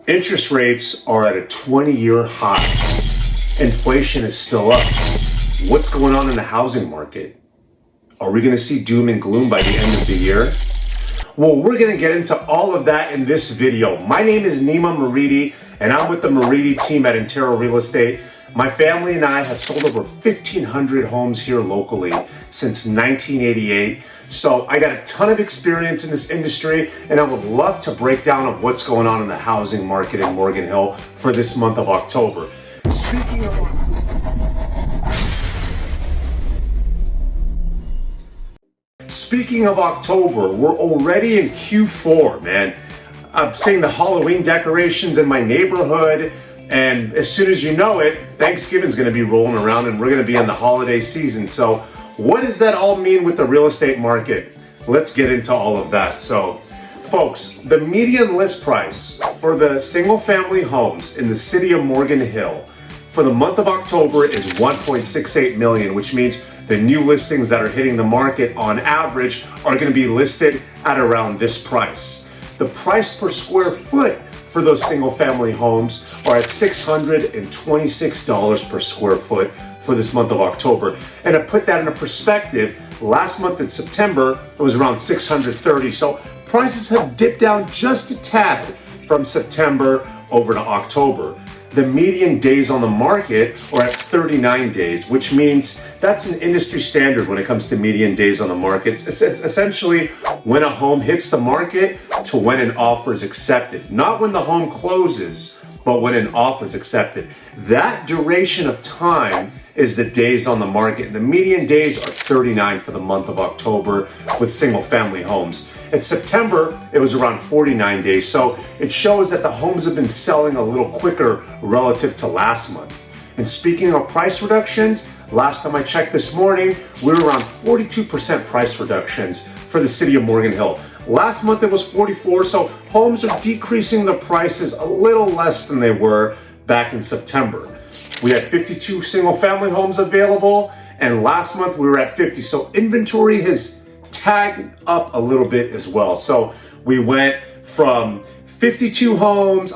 Interest rates are at a 20-year high. Inflation is still up. What's going on in the housing market? Are we going to see doom and gloom by the end of the year? Well, we're going to get into all of that in this video. My name is Nima Moridi, and I'm with the Moridi team at Intero Real Estate. My family and I have sold over 1,500 homes here locally since 1988. So I got a ton of experience in this industry, and I would love to break down of what's going on in the housing market in Morgan Hill for this month of October. Speaking of October, we're already in Q4, man. I'm seeing the Halloween decorations in my neighborhood, and as soon as you know it, Thanksgiving's gonna be rolling around and we're gonna be in the holiday season. So what does that all mean with the real estate market? Let's get into all of that. So folks, the median list price for the single family homes in the city of Morgan Hill for the month of October is 1.68 million, which means the new listings that are hitting the market on average are going to be listed at around this price. The price per square foot for those single family homes are at $626 per square foot for this month of October. And to put that into perspective, last month in September, it was around $630. So prices have dipped down just a tad from September over to October. The median days on the market are at 39 days, which means that's an industry standard when it comes to median days on the market. It's essentially when a home hits the market to when an offer is accepted. Not when the home closes, but when an offer is accepted. That duration of time is the days on the market. The median days are 39 for the month of October with single family homes. In September, it was around 49 days. So it shows that the homes have been selling a little quicker relative to last month. And speaking of price reductions, last time I checked this morning, we were around 42% price reductions for the city of Morgan Hill. Last month it was 44, so homes are decreasing the prices a little less than they were back in September. We had 52 single family homes available, and last month we were at 50. So inventory has tagged up a little bit as well. So we went from 52 homes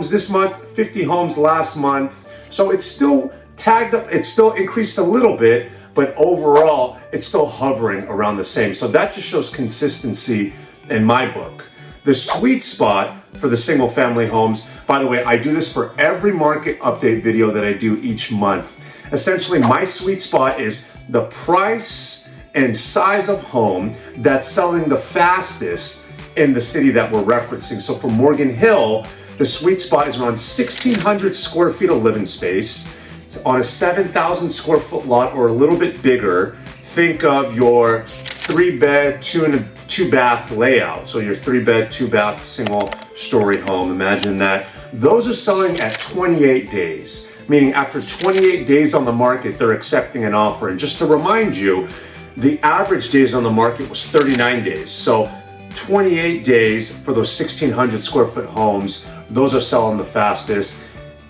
this month, 50 homes last month. So it's still tagged up, it's still increased a little bit, but overall it's still hovering around the same. So that just shows consistency in my book. The sweet spot for the single family homes, by the way, I do this for every market update video that I do each month. Essentially, my sweet spot is the price and size of home that's selling the fastest in the city that we're referencing. So for Morgan Hill, the sweet spot is around 1,600 square feet of living space on a 7,000 square foot lot or a little bit bigger. Think of your 3-bed, 2-bath layout. So your 3-bed, 2-bath, single story home, imagine that. Those are selling at 28 days, meaning after 28 days on the market, they're accepting an offer. And just to remind you, the average days on the market was 39 days. So 28 days for those 1,600 square foot homes, those are selling the fastest.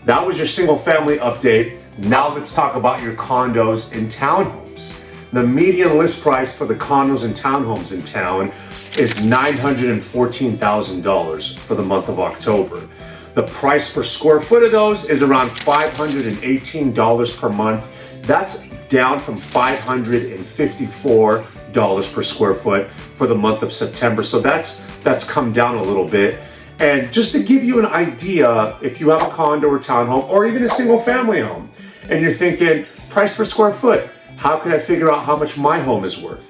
That was your single family update. Now let's talk about your condos and townhomes. The median list price for the condos and townhomes in town is $914,000 for the month of October. The price per square foot of those is around $518 per month. That's down from $554 per square foot for the month of September. So that's come down a little bit. And just to give you an idea, if you have a condo or townhome or even a single family home, and you're thinking price per square foot, how can I figure out how much my home is worth?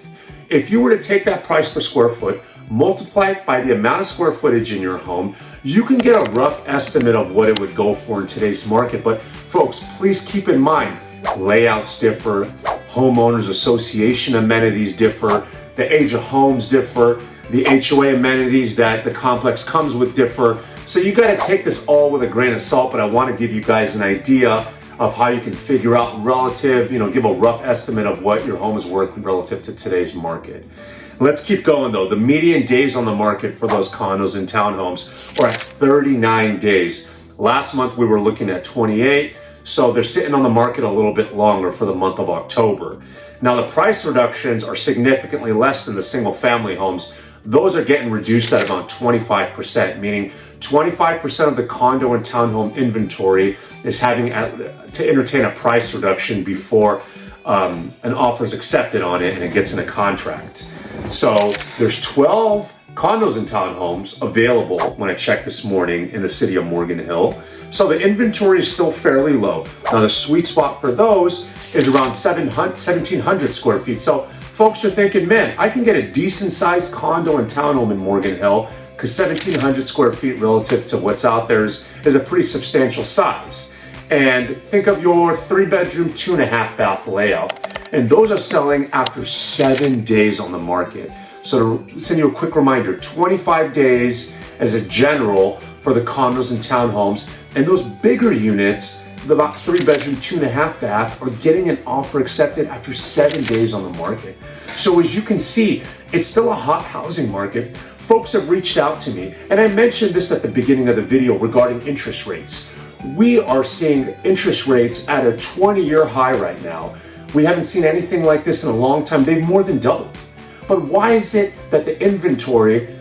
If you were to take that price per square foot, multiply it by the amount of square footage in your home, you can get a rough estimate of what it would go for in today's market. But folks, please keep in mind, layouts differ, homeowners association amenities differ, the age of homes differ, the HOA amenities that the complex comes with differ. So you got to take this all with a grain of salt, but I want to give you guys an idea of how you can figure out relative, give a rough estimate of what your home is worth relative to today's market. Let's keep going though. The median days on the market for those condos and townhomes are at 39 days. Last month we were looking at 28, so they're sitting on the market a little bit longer for the month of October. Now the price reductions are significantly less than the single family homes. those are getting reduced at about 25%, meaning 25% of the condo and townhome inventory is having to entertain a price reduction before an offer is accepted on it and it gets in a contract. So there's 12 condos and townhomes available when I checked this morning in the city of Morgan Hill. So the inventory is still fairly low. Now the sweet spot for those is around 1,700 square feet. So folks are thinking, man, I can get a decent sized condo and townhome in Morgan Hill because 1,700 square feet relative to what's out there is a pretty substantial size. And think of your 3-bedroom, 2.5 bath layout. And those are selling after 7 days on the market. So to send you a quick reminder, 25 days as a general for the condos and townhomes. And those bigger units, about 3-bedroom, 2.5 bath, are getting an offer accepted after 7 days on the market. So as you can see, it's still a hot housing market. Folks have reached out to me, and I mentioned this at the beginning of the video regarding interest rates. We are seeing interest rates at a 20-year high right now. We haven't seen anything like this in a long time. They've more than doubled. But why is it that the inventory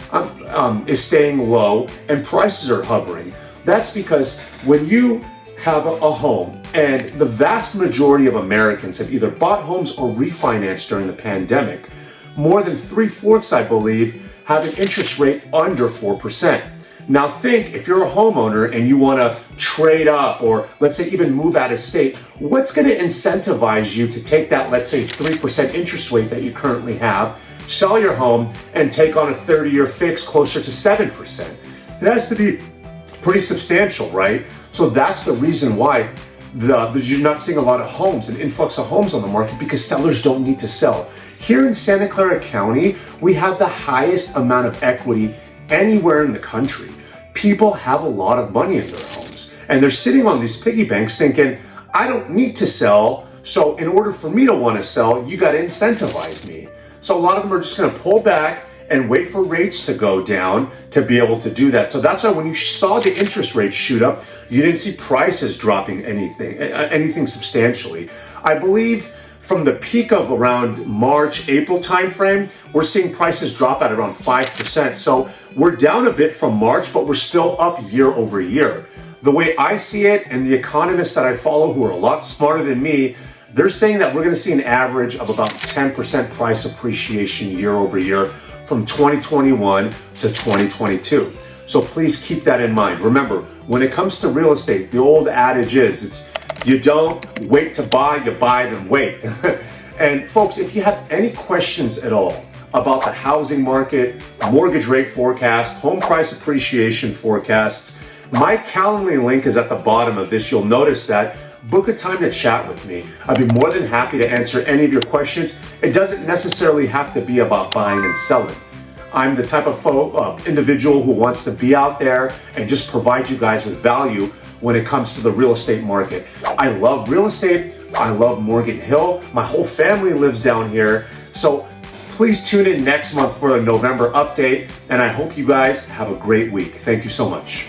is staying low and prices are hovering? That's because when you have a home, and the vast majority of Americans have either bought homes or refinanced during the pandemic, more than 3/4, I believe, have an interest rate under 4%. Now think, if you're a homeowner and you want to trade up or let's say even move out of state, what's going to incentivize you to take that, let's say 3% interest rate that you currently have, sell your home and take on a 30-year fix closer to 7%? It has to be pretty substantial, right? So that's the reason why you're not seeing a lot of homes, an influx of homes on the market, because sellers don't need to sell. Here in Santa Clara County, we have the highest amount of equity anywhere in the country. People have a lot of money in their homes and they're sitting on these piggy banks thinking, I don't need to sell. So in order for me to want to sell, you got to incentivize me. So a lot of them are just going to pull back and wait for rates to go down to be able to do that. So that's why when you saw the interest rates shoot up, you didn't see prices dropping anything substantially. I believe from the peak of around March, April timeframe, we're seeing prices drop at around 5%. So we're down a bit from March, but we're still up year over year. The way I see it, and the economists that I follow who are a lot smarter than me, they're saying that we're going to see an average of about 10% price appreciation year over year from 2021 to 2022. So please keep that in mind. Remember, when it comes to real estate, the old adage is, you don't wait to buy, you buy then wait. And folks, if you have any questions at all about the housing market, mortgage rate forecast, home price appreciation forecasts, my Calendly link is at the bottom of this. You'll notice that. Book a time to chat with me. I'd be more than happy to answer any of your questions. It doesn't necessarily have to be about buying and selling. I'm the type of individual who wants to be out there and just provide you guys with value when it comes to the real estate market. I love real estate. I love Morgan Hill. My whole family lives down here. So please tune in next month for a November update. And I hope you guys have a great week. Thank you so much.